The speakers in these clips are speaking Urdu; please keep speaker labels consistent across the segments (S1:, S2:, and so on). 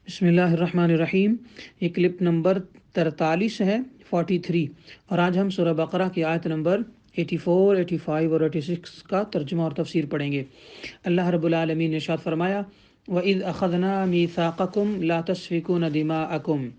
S1: بسم اللہ الرحمن الرحیم۔ یہ کلپ نمبر 43 ہے 43، اور آج ہم سورہ بقرہ کی آیت نمبر 84، 85 اور 86 کا ترجمہ اور تفسیر پڑھیں گے۔ اللہ رب العالمین نے ارشاد فرمایا، وَإِذْ أَخَذْنَا مِيثَاقَكُمْ لَا تَسْفِكُونَ دِمَاءَكُمْ،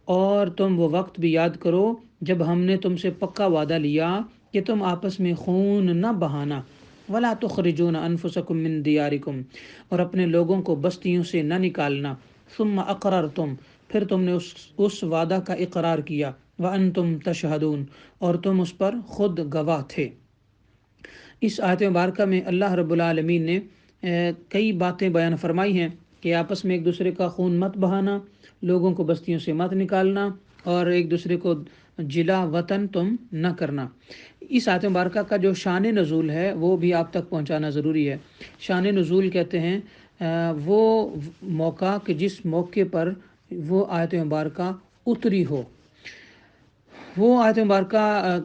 S1: اور تم وہ وقت بھی یاد کرو جب ہم نے تم سے پکا وعدہ لیا کہ تم آپس میں خون نہ بہانا، وَلَا تُخْرِجُونَ أَنفُسَكُم مِّن دِيَارِكُمْ، اور اپنے لوگوں کو بستیوں سے نہ نکالنا، ثم اقررتم، پھر تم نے اس وعدہ کا اقرار کیا، وانتم تشہدون، اور تم اس پر خود گواہ تھے۔ اس آیت مبارکہ میں اللہ رب العالمین نے کئی باتیں بیان فرمائی ہیں کہ آپس میں ایک دوسرے کا خون مت بہانا، لوگوں کو بستیوں سے مت نکالنا، اور ایک دوسرے کو جلا وطن تم نہ کرنا۔ اس آیت مبارکہ کا جو شان نزول ہے وہ بھی آپ تک پہنچانا ضروری ہے۔ شان نزول کہتے ہیں وہ موقع کہ جس موقع پر وہ آیت مبارکہ اتری ہو۔ وہ آیت مبارکہ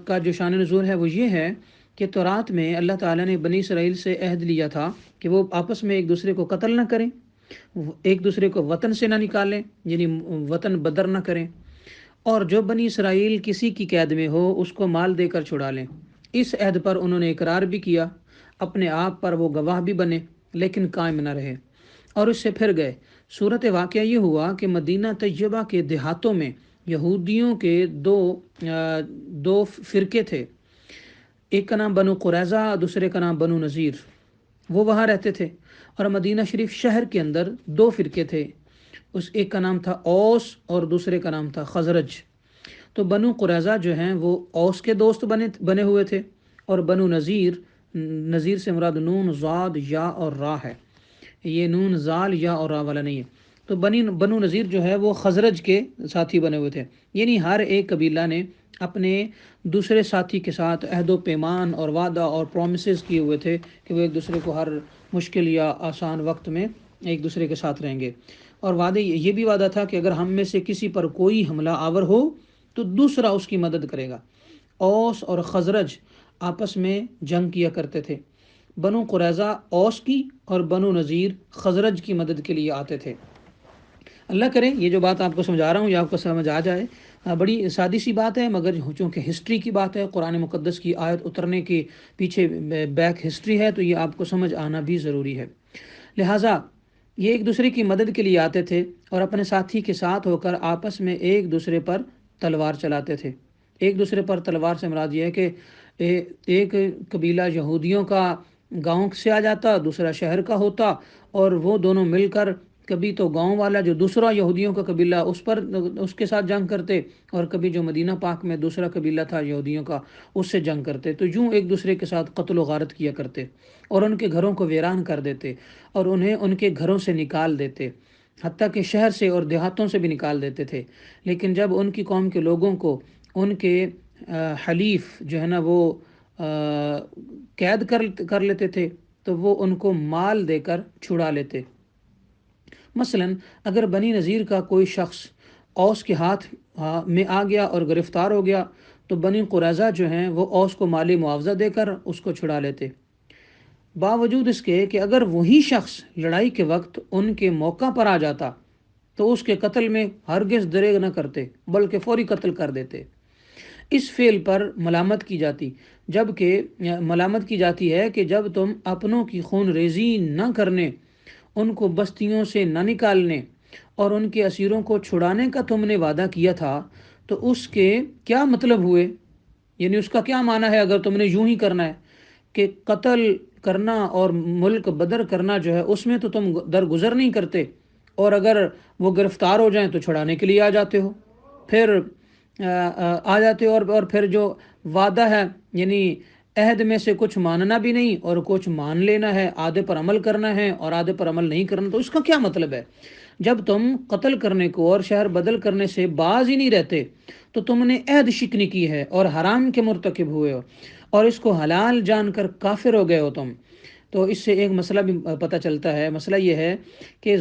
S1: کا جو شان نزول ہے وہ یہ ہے کہ تورات میں اللہ تعالیٰ نے بنی اسرائیل سے عہد لیا تھا کہ وہ آپس میں ایک دوسرے کو قتل نہ کریں، ایک دوسرے کو وطن سے نہ نکالیں، یعنی وطن بدر نہ کریں، اور جو بنی اسرائیل کسی کی قید میں ہو اس کو مال دے کر چھڑا لیں۔ اس عہد پر انہوں نے اقرار بھی کیا، اپنے آپ پر وہ گواہ بھی بنے، لیکن قائم نہ رہے اور اس سے پھر گئے۔ صورت واقعہ یہ ہوا کہ مدینہ طیبہ کے دیہاتوں میں یہودیوں کے دو فرقے تھے، ایک کا نام بنو قریظہ، دوسرے کا نام بنو نذیر۔ وہ وہاں رہتے تھے، اور مدینہ شریف شہر کے اندر دو فرقے تھے، اس ایک کا نام تھا اوس اور دوسرے کا نام تھا خزرج۔ تو بنو قریظہ جو ہیں وہ اوس کے دوست بنے ہوئے تھے، اور بنو نذیر سے مراد نون ضاد یا اور را ہے، یہ نون زال یا اور را والا نہیں ہے۔ تو بنو نذیر جو ہے وہ خزرج کے ساتھی بنے ہوئے تھے، یعنی ہر ایک قبیلہ نے اپنے دوسرے ساتھی کے ساتھ عہد و پیمان اور وعدہ اور پرومسز کیے ہوئے تھے کہ وہ ایک دوسرے کو ہر مشکل یا آسان وقت میں ایک دوسرے کے ساتھ رہیں گے۔ اور وعدے یہ بھی وعدہ تھا کہ اگر ہم میں سے کسی پر کوئی حملہ آور ہو تو دوسرا اس کی مدد کرے گا۔ اوس اور خزرج آپس میں جنگ کیا کرتے تھے، بنو قریظہ اوس کی اور بنو نذیر خزرج کی مدد کے لیے آتے تھے۔ اللہ کرے یہ جو بات آپ کو سمجھا رہا ہوں یہ آپ کو سمجھ آ جائے۔ بڑی سادی سی بات ہے، مگر چونکہ ہسٹری کی بات ہے، قرآن مقدس کی آیت اترنے کے پیچھے بیک ہسٹری ہے، تو یہ آپ کو سمجھ آنا بھی ضروری ہے۔ لہٰذا یہ ایک دوسرے کی مدد کے لیے آتے تھے اور اپنے ساتھی کے ساتھ ہو کر آپس میں ایک دوسرے پر تلوار چلاتے تھے۔ ایک دوسرے پر تلوار سے مراد یہ ہے کہ ایک قبیلہ یہودیوں کا گاؤں سے آ جاتا، دوسرا شہر کا ہوتا، اور وہ دونوں مل کر کبھی تو گاؤں والا جو دوسرا یہودیوں کا قبیلہ اس کے ساتھ جنگ کرتے، اور کبھی جو مدینہ پاک میں دوسرا قبیلہ تھا یہودیوں کا اس سے جنگ کرتے۔ تو یوں ایک دوسرے کے ساتھ قتل و غارت کیا کرتے، اور ان کے گھروں کو ویران کر دیتے، اور انہیں ان کے گھروں سے نکال دیتے، حتیٰ کہ شہر سے اور دیہاتوں سے بھی نکال دیتے تھے۔ لیکن جب ان کی قوم کے لوگوں کو ان کے حلیف جو ہے نا وہ قید کر لیتے تھے تو وہ ان کو مال دے کر چھڑا لیتے۔ مثلا اگر بنی نذیر کا کوئی شخص اوس کے ہاتھ میں آ گیا اور گرفتار ہو گیا تو بنی قریظہ جو ہیں وہ اوس کو مالی معاوضہ دے کر اس کو چھڑا لیتے، باوجود اس کے کہ اگر وہی شخص لڑائی کے وقت ان کے موقع پر آ جاتا تو اس کے قتل میں ہرگز دریغ نہ کرتے بلکہ فوری قتل کر دیتے۔ اس فعل پر ملامت کی جاتی ہے کہ جب تم اپنوں کی خون ریزی نہ کرنے، ان کو بستیوں سے نہ نکالنے اور ان کے اسیروں کو چھڑانے کا تم نے وعدہ کیا تھا تو اس کے کیا مطلب ہوئے، یعنی اس کا کیا معنی ہے اگر تم نے یوں ہی کرنا ہے کہ قتل کرنا اور ملک بدر کرنا جو ہے اس میں تو تم درگزر نہیں کرتے، اور اگر وہ گرفتار ہو جائیں تو چھڑانے کے لیے آ جاتے ہو، پھر اور پھر جو وعدہ ہے یعنی عہد میں سے کچھ ماننا بھی نہیں اور کچھ مان لینا ہے، آدھے پر عمل کرنا ہے اور آدھے پر عمل نہیں کرنا، تو اس کا کیا مطلب ہے؟ جب تم قتل کرنے کو اور شہر بدل کرنے سے باز ہی نہیں رہتے تو تم نے عہد شکنی کی ہے اور حرام کے مرتکب ہوئے ہو اور اس کو حلال جان کر کافر ہو گئے ہو تم۔ تو اس سے ایک مسئلہ بھی پتہ چلتا ہے، مسئلہ یہ ہے کہ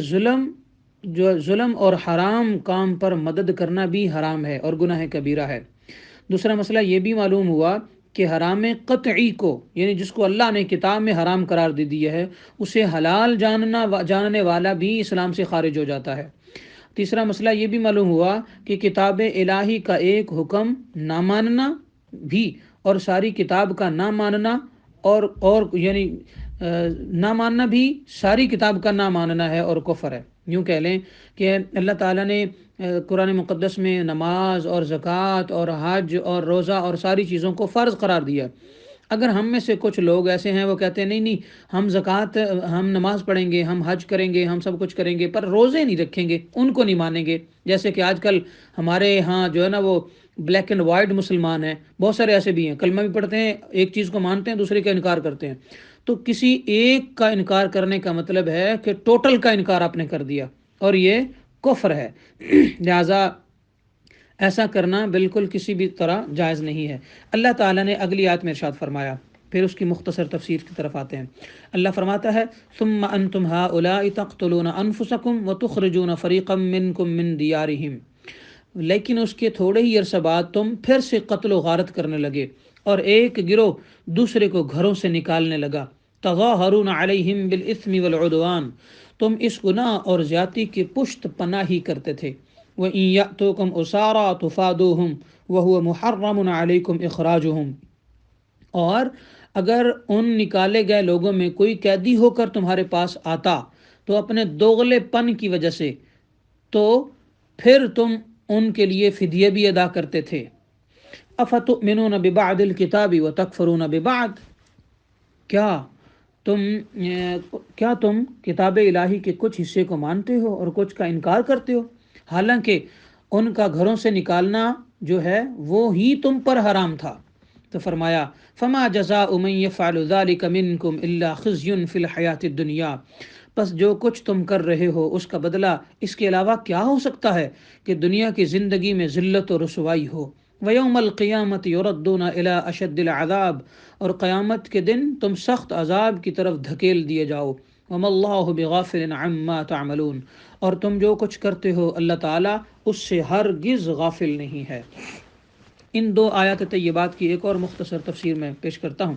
S1: ظلم اور حرام کام پر مدد کرنا بھی حرام ہے اور گناہ کبیرہ ہے۔ دوسرا مسئلہ یہ بھی معلوم ہوا کہ حرام قطعی کو، یعنی جس کو اللہ نے کتاب میں حرام قرار دے دیا ہے، اسے حلال جاننے والا بھی اسلام سے خارج ہو جاتا ہے۔ تیسرا مسئلہ یہ بھی معلوم ہوا کہ کتاب الہی کا ایک حکم نہ ماننا بھی اور ساری کتاب کا نہ ماننا اور یعنی نہ ماننا بھی ساری کتاب کا نہ ماننا ہے اور کفر ہے۔ یوں کہہ لیں کہ اللہ تعالیٰ نے قرآن مقدس میں نماز اور زکوٰۃ اور حج اور روزہ اور ساری چیزوں کو فرض قرار دیا۔ اگر ہم میں سے کچھ لوگ ایسے ہیں وہ کہتے ہیں نہیں ہم زکوٰۃ ہم نماز پڑھیں گے، ہم حج کریں گے، ہم سب کچھ کریں گے، پر روزے نہیں رکھیں گے، ان کو نہیں مانیں گے، جیسے کہ آج کل ہمارے ہاں جو ہے نا وہ بلیک اینڈ وائٹ مسلمان ہیں، بہت سارے ایسے بھی ہیں، کلمہ بھی پڑھتے ہیں، ایک چیز کو مانتے ہیں دوسرے کا انکار کرتے ہیں۔ تو کسی ایک کا انکار کرنے کا مطلب ہے کہ ٹوٹل کا انکار آپ نے کر دیا، اور یہ کفر ہے۔ لہذا ایسا کرنا بالکل کسی بھی طرح جائز نہیں ہے۔ اللہ تعالیٰ نے اگلی آیت میں ارشاد فرمایا، پھر اس کی مختصر تفسیر کی طرف آتے ہیں۔ اللہ فرماتا ہے ثم انتم هؤلاء تقتلون انفسکم وتخرجون فریقا منکم من دیارہم، لیکن اس کے تھوڑے ہی عرصہ بعد تم پھر سے قتل و غارت کرنے لگے اور ایک گروہ دوسرے کو گھروں سے نکالنے لگا۔ تظاہرون علیہم بالاثم والعدوان، تم اس گناہ اور زیادتی کی پشت پناہی کرتے تھے۔ وَإِن يَأْتُوكُمْ أُسَارَىٰ تُفَادُوهُمْ وَهُوَ مُحَرَّمٌ عَلَيْكُمْ إِخْرَاجُهُمْ، اور اگر ان نکالے گئے لوگوں میں کوئی قیدی ہو کر تمہارے پاس آتا تو اپنے دوغلے پن کی وجہ سے، تو پھر تم ان کے لیے فدیہ بھی ادا کرتے تھے۔ أَفَتُؤْمِنُونَ بِبَعْضِ الْكِتَابِ وَتَكْفُرُونَ بِبَعْضٍ، کیا تم کتاب الہی کے کچھ حصے کو مانتے ہو اور کچھ کا انکار کرتے ہو، حالانکہ ان کا گھروں سے نکالنا جو ہے وہ ہی تم پر حرام تھا۔ تو فرمایا فما جزاء من يفعل ذلك منكم الا خزي في الحیاۃ الدنیا، پس جو کچھ تم کر رہے ہو اس کا بدلہ اس کے علاوہ کیا ہو سکتا ہے کہ دنیا کی زندگی میں ذلت و رسوائی ہو۔ وَيَوْمَ الْقِيَامَةِ يُرَدُّونَ إِلَىٰ أَشَدِّ الْعَذَابِ، اور قیامت کے دن تم سخت عذاب کی طرف دھکیل دیے جاؤ۔ وَمَا اللَّهُ بِغَافِلٍ عَمَّا تَعْمَلُونَ، اور تم جو کچھ کرتے ہو اللہ تعالیٰ اس سے ہرگز غافل نہیں ہے۔ ان دو آیات طیبات کی ایک اور مختصر تفسیر میں پیش کرتا ہوں۔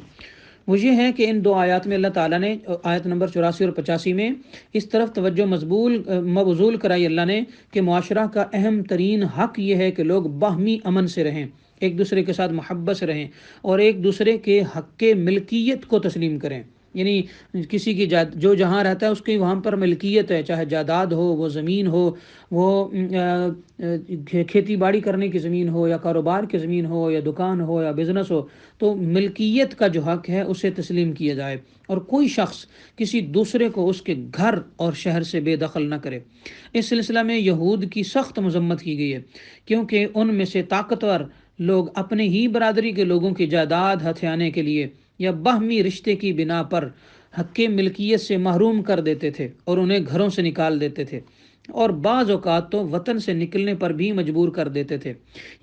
S1: وہ یہ ہے کہ ان دو آیات میں اللہ تعالیٰ نے آیت نمبر 84 اور 85 میں اس طرف توجہ مبذول کرائی اللہ نے کہ معاشرہ کا اہم ترین حق یہ ہے کہ لوگ باہمی امن سے رہیں، ایک دوسرے کے ساتھ محبت سے رہیں اور ایک دوسرے کے حق ملکیت کو تسلیم کریں۔ یعنی کسی کی جو جہاں رہتا ہے اس کی وہاں پر ملکیت ہے، چاہے جائیداد ہو، وہ زمین ہو، وہ کھیتی باڑی کرنے کی زمین ہو یا کاروبار کی زمین ہو یا دکان ہو یا بزنس ہو، تو ملکیت کا جو حق ہے اسے تسلیم کیا جائے اور کوئی شخص کسی دوسرے کو اس کے گھر اور شہر سے بے دخل نہ کرے۔ اس سلسلہ میں یہود کی سخت مذمت کی گئی ہے، کیونکہ ان میں سے طاقتور لوگ اپنے ہی برادری کے لوگوں کی جائیداد ہتھیانے کے لیے یا باہمی رشتے کی بنا پر حق ملکیت سے محروم کر دیتے تھے اور انہیں گھروں سے نکال دیتے تھے، اور بعض اوقات تو وطن سے نکلنے پر بھی مجبور کر دیتے تھے۔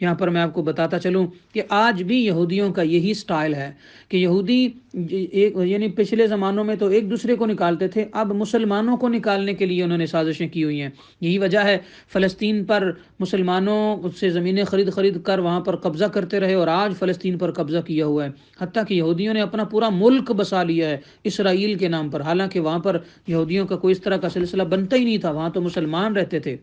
S1: یہاں پر میں آپ کو بتاتا چلوں کہ آج بھی یہودیوں کا یہی سٹائل ہے کہ یہودی یعنی پچھلے زمانوں میں تو ایک دوسرے کو نکالتے تھے، اب مسلمانوں کو نکالنے کے لیے انہوں نے سازشیں کی ہوئی ہیں۔ یہی وجہ ہے فلسطین پر مسلمانوں سے زمینیں خرید کر وہاں پر قبضہ کرتے رہے اور آج فلسطین پر قبضہ کیا ہوا ہے، حتیٰ کہ یہودیوں نے اپنا پورا ملک بسا لیا ہے اسرائیل کے نام پر، حالانکہ وہاں پر یہودیوں کا کوئی اس طرح کا سلسلہ بنتا ہی نہیں تھا، وہاں تو مسلمان رہتے تھے۔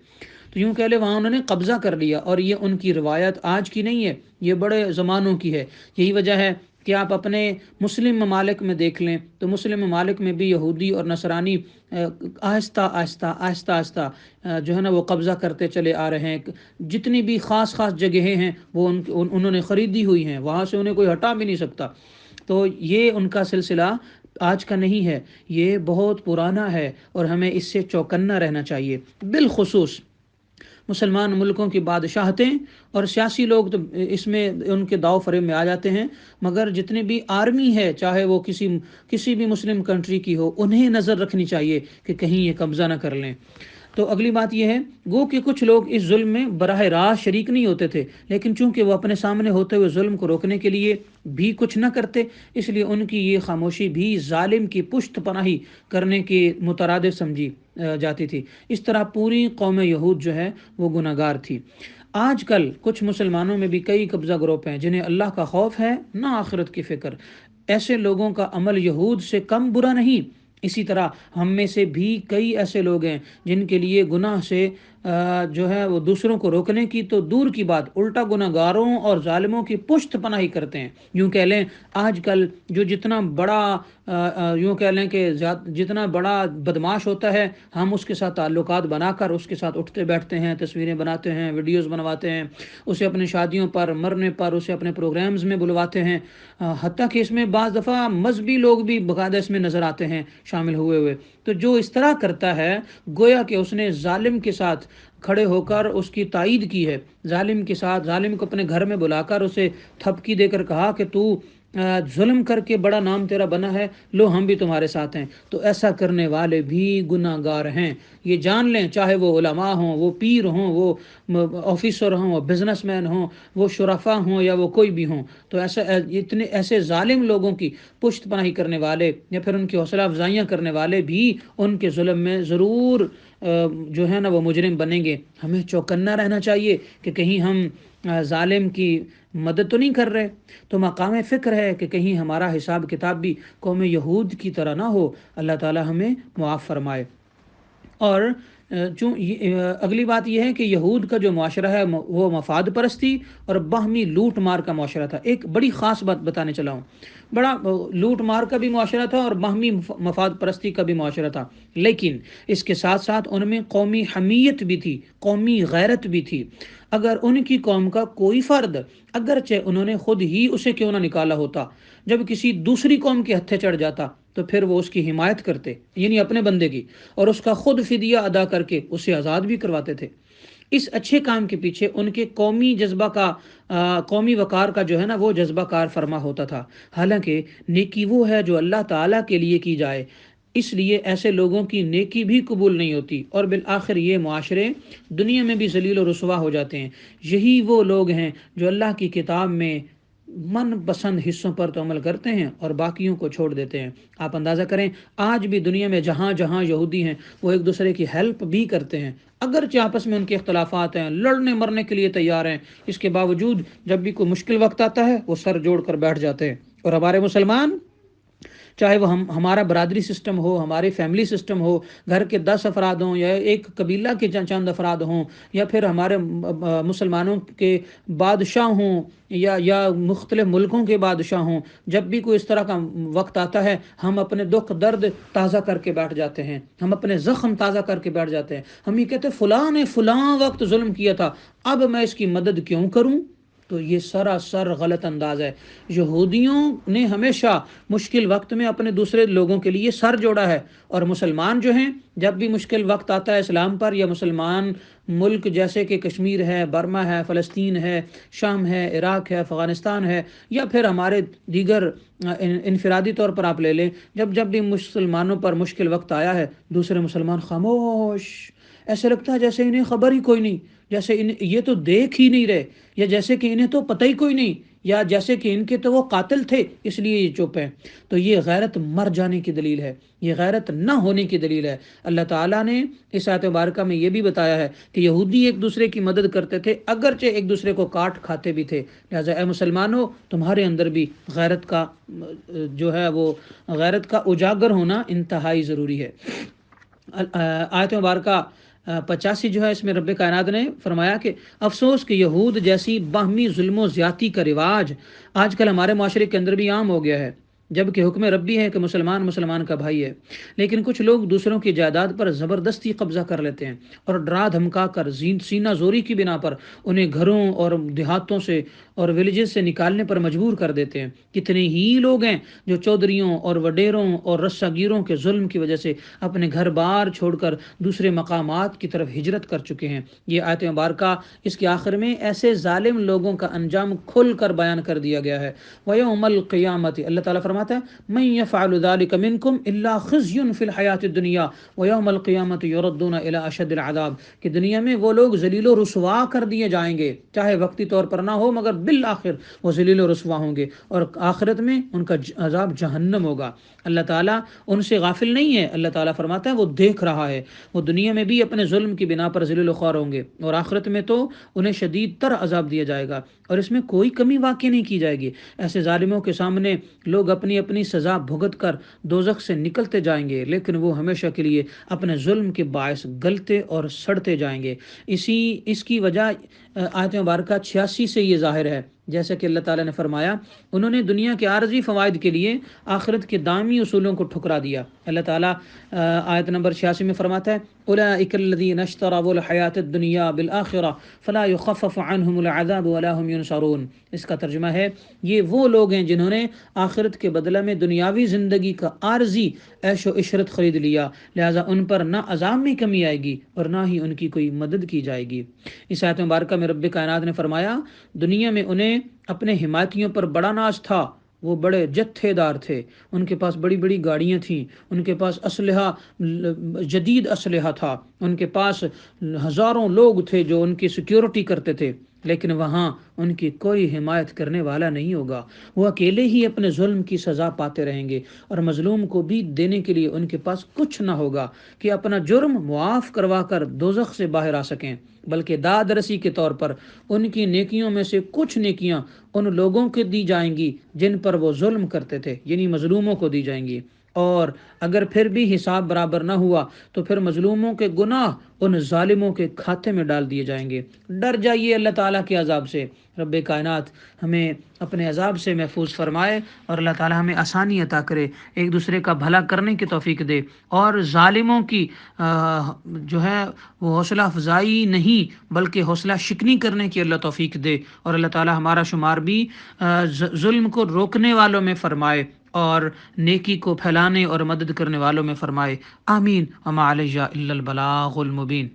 S1: تو یوں کہہ لے وہاں انہوں نے قبضہ کر لیا، اور یہ ان کی روایت آج کی نہیں ہے، یہ بڑے زمانوں کی ہے۔ یہی وجہ ہے کہ آپ اپنے مسلم ممالک میں دیکھ لیں تو مسلم ممالک میں بھی یہودی اور نصرانی آہستہ آہستہ جو ہے نا وہ قبضہ کرتے چلے آ رہے ہیں۔ جتنی بھی خاص جگہیں ہیں وہ انہوں نے خریدی ہوئی ہیں، وہاں سے انہیں کوئی ہٹا بھی نہیں سکتا۔ تو یہ ان کا سلسلہ آج کا نہیں ہے، یہ بہت پرانا ہے اور ہمیں اس سے چوکنا رہنا چاہیے۔ بالخصوص مسلمان ملکوں کی بادشاہتیں اور سیاسی لوگ تو اس میں ان کے داؤ فریب میں آ جاتے ہیں، مگر جتنی بھی آرمی ہے چاہے وہ کسی بھی مسلم کنٹری کی ہو، انہیں نظر رکھنی چاہیے کہ کہیں یہ قبضہ نہ کر لیں۔ تو اگلی بات یہ ہے گو کہ کچھ لوگ اس ظلم میں براہ راست شریک نہیں ہوتے تھے، لیکن چونکہ وہ اپنے سامنے ہوتے ہوئے ظلم کو روکنے کے لیے بھی کچھ نہ کرتے، اس لیے ان کی یہ خاموشی بھی ظالم کی پشت پناہی کرنے کے مترادف سمجھی جاتی تھی۔ اس طرح پوری قوم یہود جو ہے وہ گناہ گار تھی۔ آج کل کچھ مسلمانوں میں بھی کئی قبضہ گروپ ہیں جنہیں اللہ کا خوف ہے نہ آخرت کی فکر۔ ایسے لوگوں کا عمل یہود سے کم برا نہیں۔ اسی طرح ہم میں سے بھی کئی ایسے لوگ ہیں جن کے لیے گناہ سے جو ہے وہ دوسروں کو روکنے کی تو دور کی بات، الٹا گناہگاروں اور ظالموں کی پشت پناہی کرتے ہیں۔ یوں کہہ لیں آج کل جو جتنا بڑا یوں کہہ لیں کہ جتنا بڑا بدماش ہوتا ہے، ہم اس کے ساتھ تعلقات بنا کر اس کے ساتھ اٹھتے بیٹھتے ہیں، تصویریں بناتے ہیں، ویڈیوز بنواتے ہیں، اسے اپنی شادیوں پر، مرنے پر اسے اپنے پروگرامز میں بلواتے ہیں، حتیٰ کہ اس میں بعض دفعہ مذہبی لوگ بھی باقاعدہ اس میں نظر آتے ہیں شامل ہوئے ہوئے۔ تو جو اس طرح کرتا ہے گویا کہ اس نے ظالم کے ساتھ کھڑے ہو کر اس کی تائید کی ہے، ظالم کے ساتھ، ظالم کو اپنے گھر میں بلا کر اسے تھپکی دے کر کہا کہ تو ظلم کر کے بڑا نام تیرا بنا ہے، لو ہم بھی تمہارے ساتھ ہیں۔ تو ایسا کرنے والے بھی گناہ گار ہیں، یہ جان لیں، چاہے وہ علماء ہوں، وہ پیر ہوں، وہ آفیسر ہوں، وہ بزنس مین ہوں، وہ شرفا ہوں یا وہ کوئی بھی ہوں۔ تو اتنے ایسے ظالم لوگوں کی پشت پناہی کرنے والے یا پھر ان کی حوصلہ افزائیاں کرنے والے بھی ان کے ظلم میں ضرور جو ہے نا وہ مجرم بنیں گے۔ ہمیں چوکنا رہنا چاہیے کہ کہیں ہم ظالم کی مدد تو نہیں کر رہے۔ تو مقام فکر ہے کہ کہیں ہمارا حساب کتاب بھی قوم یہود کی طرح نہ ہو۔ اللہ تعالی ہمیں معاف فرمائے۔ اور اگلی بات یہ ہے کہ یہود کا جو معاشرہ ہے وہ مفاد پرستی اور باہمی لوٹ مار کا معاشرہ تھا۔ ایک بڑی خاص بات بتانے چلا ہوں، بڑا لوٹ مار کا بھی معاشرہ تھا اور باہمی مفاد پرستی کا بھی معاشرہ تھا، لیکن اس کے ساتھ ساتھ ان میں قومی حمیت بھی تھی، قومی غیرت بھی تھی۔ اگر ان کی قوم کا کوئی فرد، اگرچہ انہوں نے خود ہی اسے کیوں نہ نکالا ہوتا، جب کسی دوسری قوم کے ہتھے چڑھ جاتا تو پھر وہ اس کی حمایت کرتے، یعنی اپنے بندے کی، اور اس کا خود فدیہ ادا کر کے اسے آزاد بھی کرواتے تھے۔ اس اچھے کام کے پیچھے ان کے قومی جذبہ کا قومی وقار کا جو ہے نا وہ جذبہ کار فرما ہوتا تھا۔ حالانکہ نیکی وہ ہے جو اللہ تعالیٰ کے لیے کی جائے، اس لیے ایسے لوگوں کی نیکی بھی قبول نہیں ہوتی، اور بالآخر یہ معاشرے دنیا میں بھی ذلیل و رسوا ہو جاتے ہیں۔ یہی وہ لوگ ہیں جو اللہ کی کتاب میں من پسند حصوں پر تو عمل کرتے ہیں اور باقیوں کو چھوڑ دیتے ہیں۔ آپ اندازہ کریں آج بھی دنیا میں جہاں جہاں یہودی ہیں وہ ایک دوسرے کی ہیلپ بھی کرتے ہیں، اگرچہ آپس میں ان کے اختلافات ہیں، لڑنے مرنے کے لیے تیار ہیں، اس کے باوجود جب بھی کوئی مشکل وقت آتا ہے وہ سر جوڑ کر بیٹھ جاتے ہیں۔ اور ہمارے مسلمان، چاہے وہ ہمارا برادری سسٹم ہو، ہمارے فیملی سسٹم ہو، گھر کے 10 افراد ہوں یا ایک قبیلہ کے چند افراد ہوں، یا پھر ہمارے مسلمانوں کے بادشاہ ہوں یا مختلف ملکوں کے بادشاہ ہوں، جب بھی کوئی اس طرح کا وقت آتا ہے ہم اپنے دکھ درد تازہ کر کے بیٹھ جاتے ہیں، ہم اپنے زخم تازہ کر کے بیٹھ جاتے ہیں، ہم یہ کہتے ہیں فلاں نے فلاں وقت ظلم کیا تھا، اب میں اس کی مدد کیوں کروں؟ تو یہ سراسر غلط انداز ہے۔ یہودیوں نے ہمیشہ مشکل وقت میں اپنے دوسرے لوگوں کے لیے سر جوڑا ہے، اور مسلمان جو ہیں جب بھی مشکل وقت آتا ہے اسلام پر، یا مسلمان ملک جیسے کہ کشمیر ہے، برما ہے، فلسطین ہے، شام ہے، عراق ہے، افغانستان ہے، یا پھر ہمارے دیگر انفرادی طور پر آپ لے لیں، جب بھی مسلمانوں پر مشکل وقت آیا ہے دوسرے مسلمان خاموش، ایسے لگتا ہے جیسے انہیں خبر ہی کوئی نہیں، جیسے یہ تو دیکھ ہی نہیں رہے، یا جیسے کہ انہیں تو پتہ ہی کوئی نہیں، یا جیسے کہ ان کے تو وہ قاتل تھے اس لیے یہ چپ ہیں۔ تو یہ غیرت مر جانے کی دلیل ہے، یہ غیرت نہ ہونے کی دلیل ہے۔ اللہ تعالیٰ نے اس آیت مبارکہ میں یہ بھی بتایا ہے کہ یہودی ایک دوسرے کی مدد کرتے تھے، اگرچہ ایک دوسرے کو کاٹ کھاتے بھی تھے۔ لہٰذا اے مسلمانوں، تمہارے اندر بھی غیرت کا جو ہے وہ غیرت کا اجاگر ہونا انتہائی ضروری ہے۔ آیت مبارکہ 85 جو ہے اس میں رب کائنات نے فرمایا کہ افسوس کہ یہود جیسی باہمی ظلم و زیادتی کا رواج آج کل ہمارے معاشرے کے اندر بھی عام ہو گیا ہے، جبکہ حکم ربی ہے کہ مسلمان کا بھائی ہے، لیکن کچھ لوگ دوسروں کی جائیداد پر زبردستی قبضہ کر لیتے ہیں اور ڈرا دھمکا کر سینہ زوری کی بنا پر انہیں گھروں اور دیہاتوں سے اور ولیجز سے نکالنے پر مجبور کر دیتے ہیں۔ کتنے ہی لوگ ہیں جو چودھریوں اور وڈیروں اور رسا گیروں کے ظلم کی وجہ سے اپنے گھر بار چھوڑ کر دوسرے مقامات کی طرف ہجرت کر چکے ہیں۔ یہ آیت مبارکہ اس کے آخر میں ایسے ظالم لوگوں کا انجام کھل کر بیان کر دیا گیا ہے۔ وَيَوْمَ الْقِيَامَةِ، اللہ تعالیٰ فرماتا ہے مَن يَفْعَلُ ذَلِكَ مِنْكُمْ إِلَّا خِزْيٌ فِي الْحَيَاةِ الدُّنْيَا وَيَوْمَ الْقِيَامَةِ يُرَدُّونَ إِلَىٰ أَشَدِّ الْعَذَابِ، کہ دنیا میں وہ لوگ ذلیل و رسوا کر دیے جائیں گے، چاہے وقتی طور پر نہ ہو مگر بالآخر وہ ذلیل و رسوا ہوں گے، اور آخرت میں ان کا عذاب جہنم ہوگا۔ اللہ تعالیٰ ان سے غافل نہیں ہے، اللہ تعالیٰ فرماتا ہے وہ دیکھ رہا ہے، وہ دنیا میں بھی اپنے ظلم کی بنا پر ذلیل و خوار ہوں گے، اور آخرت میں تو انہیں شدید تر عذاب دیا جائے گا، اور اس میں کوئی کمی واقع نہیں کی جائے گی۔ ایسے ظالموں کے سامنے لوگ اپنی اپنی اپنی سزا بھگت کر دوزخ سے نکلتے جائیں گے، لیکن وہ ہمیشہ کے لیے اپنے ظلم کے باعث گلتے اور سڑتے جائیں گے۔ اس کی وجہ آیت مبارکہ 86 سے یہ ظاہر ہے، جیسا کہ اللہ تعالیٰ نے فرمایا انہوں نے دنیا کے عارضی فوائد کے لیے آخرت کے دامی اصولوں کو ٹھکرا دیا۔ اللہ تعالیٰ آیت نمبر 86 میں فرماتا ہے اولئک الذین اشتروا الحیاۃ الدنیا بالآخرہ فلا یخفف عنہم العذاب ولا هم ینصرون۔ اس کا ترجمہ ہے یہ وہ لوگ ہیں جنہوں نے آخرت کے بدلہ میں دنیاوی زندگی کا عارضی عیش و عشرت خرید لیا، لہٰذا ان پر نہ عذاب میں کمی آئے گی اور نہ ہی ان کی کوئی مدد کی جائے گی۔ اس آیت مبارکہ میں رب کائنات نے فرمایا دنیا میں انہیں اپنے حمایتیوں پر بڑا ناز تھا، وہ بڑے جتھے دار تھے، ان کے پاس بڑی بڑی گاڑیاں تھیں، ان کے پاس اسلحہ جدید اسلحہ تھا، ان کے پاس ہزاروں لوگ تھے جو ان کی سیکیورٹی کرتے تھے، لیکن وہاں ان کی کوئی حمایت کرنے والا نہیں ہوگا، وہ اکیلے ہی اپنے ظلم کی سزا پاتے رہیں گے، اور مظلوم کو بھی دینے کے لیے ان کے پاس کچھ نہ ہوگا کہ اپنا جرم معاف کروا کر دوزخ سے باہر آ سکیں، بلکہ داد رسی کے طور پر ان کی نیکیوں میں سے کچھ نیکیاں ان لوگوں کو دی جائیں گی جن پر وہ ظلم کرتے تھے، یعنی مظلوموں کو دی جائیں گی، اور اگر پھر بھی حساب برابر نہ ہوا تو پھر مظلوموں کے گناہ ان ظالموں کے کھاتے میں ڈال دیے جائیں گے۔ ڈر جائیے اللہ تعالیٰ کے عذاب سے۔ رب کائنات ہمیں اپنے عذاب سے محفوظ فرمائے اور اللہ تعالیٰ ہمیں آسانی عطا کرے، ایک دوسرے کا بھلا کرنے کی توفیق دے، اور ظالموں کی جو ہے وہ حوصلہ افزائی نہیں بلکہ حوصلہ شکنی کرنے کی اللہ توفیق دے، اور اللہ تعالیٰ ہمارا شمار بھی ظلم کو روکنے والوں میں فرمائے اور نیکی کو پھیلانے اور مدد کرنے والوں میں فرمائے۔ آمین۔ وما علیہ الا البلاغ المبین۔